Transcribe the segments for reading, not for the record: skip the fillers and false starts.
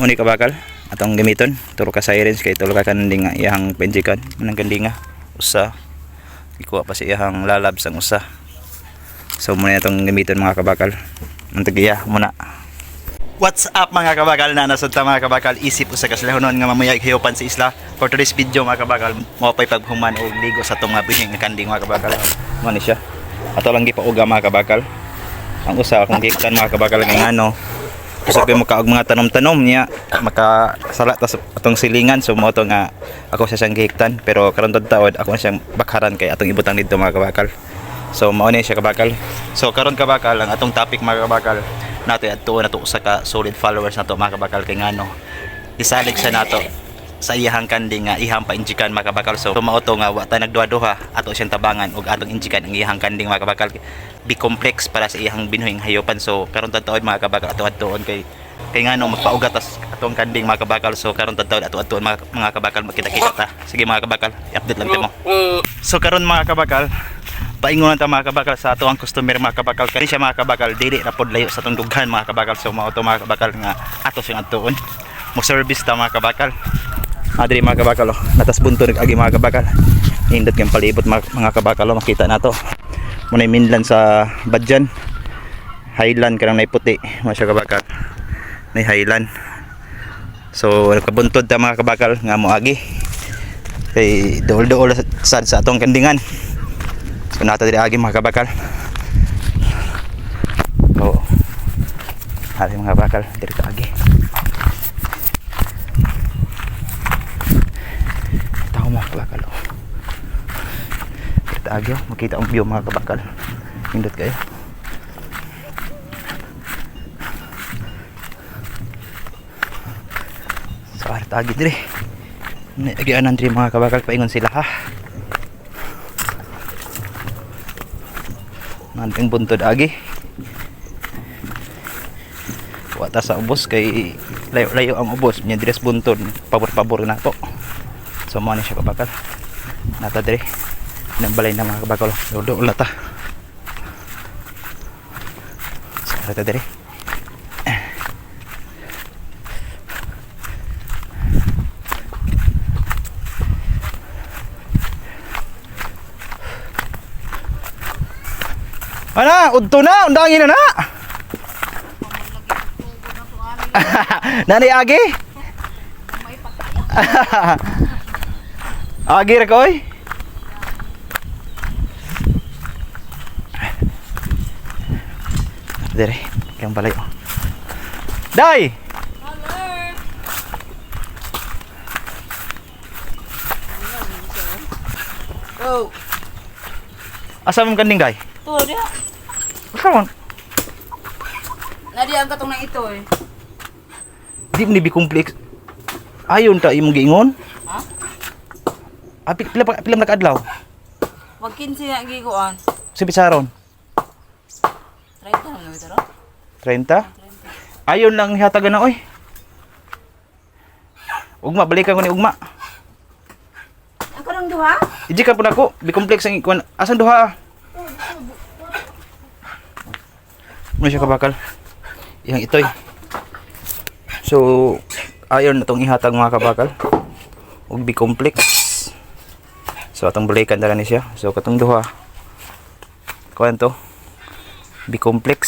Muni ka bakal atong gamiton turo ka sirens kay tulo ka kanding nga iyang penjikan manang kandinga usa ikuha pa sa iyang lalab sang usa. So muna itong gamiton mga kabakal antagiya muna. What's up mga kabakal na nasudta mga kabakal isip usa ka silahonon nga mamaya hiupan sa isla. For today's video mga kabakal mo pay paghuman og ligo sa tong bihing nga kanding mga kabakal. Mo ni siya. Ato lang gipauga mga kabakal. Ang usa akong giktan mga kabakal nga ano usab kay makaog mga tanom-tanom niya makasala tas atong silingan so mo to nga ako sa siyang gihiktan pero karon taud ako na siyang bakharan kay atong ibutang dito mga kabakal. So mao ni siya kabakal. So karon kabakal ang atong topic mga kabakal nato adto nato usa ka solid followers nato mga kabakal kay ngano isalig siya nato sa iyang kanding nga ihang painjikan mga kabakal. So mao to nga wa ta nagduha-duha ato siyang tabangan ug atong injikan ang iyang kanding mga kabakal bi complex para sa iyang binuhing hayopan. So karon taud mga kabakal ato adtoon kay ngano magpaugat tas atong kanding mga kabakal. So karon taud ato adtoon mga kabakal makita-kita ta. Sige mga kabakal i-update lang timo. So karon mga kabakal paingon ta mga kabakal sa ato ang customer mga kabakal kani siya mga kabakal dili ra pod layo sa atong dughan mga kabakal. So mao to mga kabakal nga ato siyang adtoon mo service ta mga kabakal. Adri mga kabakal natas bunto nag-agi mga kabakal indot kang palibot mga kabakal makita nato muna mainland sa Badjan Highland kanang naiputi mga siya kabakal na Highland. So nagkabuntod ta mga kabakal nga moagi kay dool-dool sad sa atong kandingan. So nata diri agi mga kabakal. Oo. Hari mga kabakal diri ta agi. Tao mga kabakal. Diri ta agi makita ang view mga kabakal. Indot kayo. So hari ta agi diri. Agianan diri mga kabakal paingon sila ha. Nanting buntod agi wata sa ubos kay layo-layo ang ubos nya dires buntod pabor-pabor na to. So mo ni siya kabakal nata dire nang balay na mga kabakal do ulata so nata dire ana udto na undangin na nani agi agi ra koy dire kang balay dai oh asa mong kanding dai tuh dia karon nadi ang katong nang ito eh. Di mo ni bi complex. Ayon ta imong giingon. Ha? Apik pila na kaadlaw. Wag 15 na gikuan. Si Pisaron. 30 na ito ro. 30. Ayon lang hatagan na oy. Ugma balikan ko ni ugma. Ako nang duha? Iji ka pud ako bi complex ang ikuan. Asan duha? Ano siya kabakal? Yang itoy. So ayon na itong ihatag mga kabakal ug bi complex. So atong balikan dala ni siya. So katong duha kuan to bi complex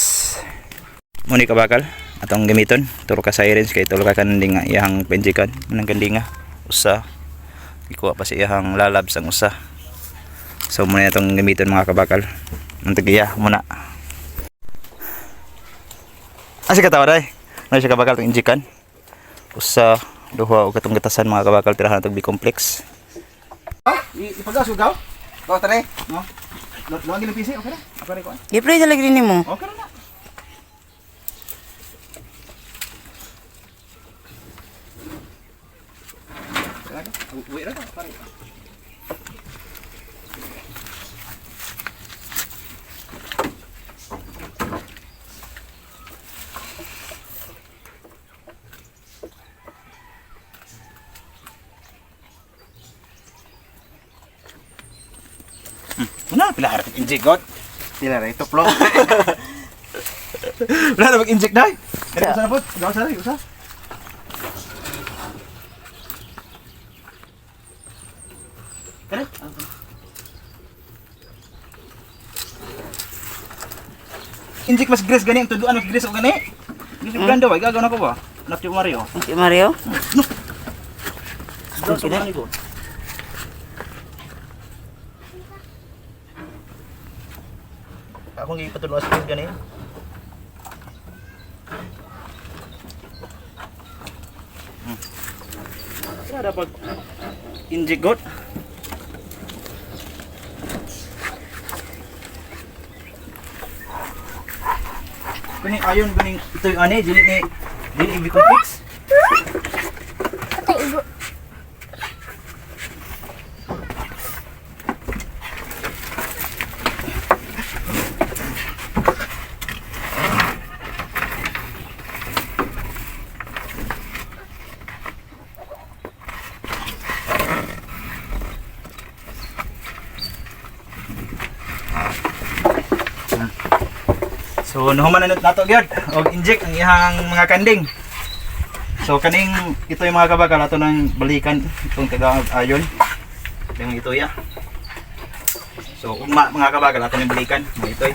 muni kabakal atong gamiton turo ka sirens kay tulo ka kanding nga iyang penjikan manang kandinga usa ikuha pa sa iyang lalab sang usa. So muna itong gamiton mga kabakal antagiya muna. Asi katawa day. Ano siya kabakal itong injikan. Usa, duha o katong gatasan mga kabakal tirahan itong B-complex. Ipagas ko gaw? Gaw tare? No? Luwagin ng PC, okay na? Ako rin ko. Gipre sa lagi nimo. Okay na. Uwi na ka, pare. Una, pila harap inject god. Pila ra ito plong. Wala na mag-inject dai. Kaya usa na po, usa. Kani? Injik mas Grace gani ang tuduan mas Grace o gani. Hindi ganda wa gagawin ako ba? Anak ni Mario. Si Mario? Sige na ko. Ako ngi patulong sa gani. Ada pag injik god. Kani ayon ganing ito yung ani dili ni complex. So nahuman na nato gyud og inject ang iyang mga kanding. So kaning ito yung mga kabakal ato nang balikan itong taga ayon. Yung ito ya. So ugma mga kabakal ato nang balikan mga itoy.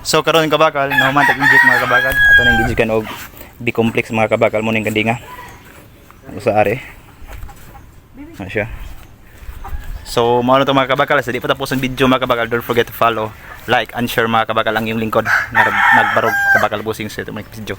So karon yung kabakal nahuman tag inject mga kabakal ato nang injectan og B-complex mga kabakal mo ning kandinga. Usa are. Na siya. So mao na to mga kabakal, sa di pa tapos ang video mga kabakal, don't forget to follow, like and share mga kabakal ang iyong lingkod nga nagbarog kabakal busing sa itong video.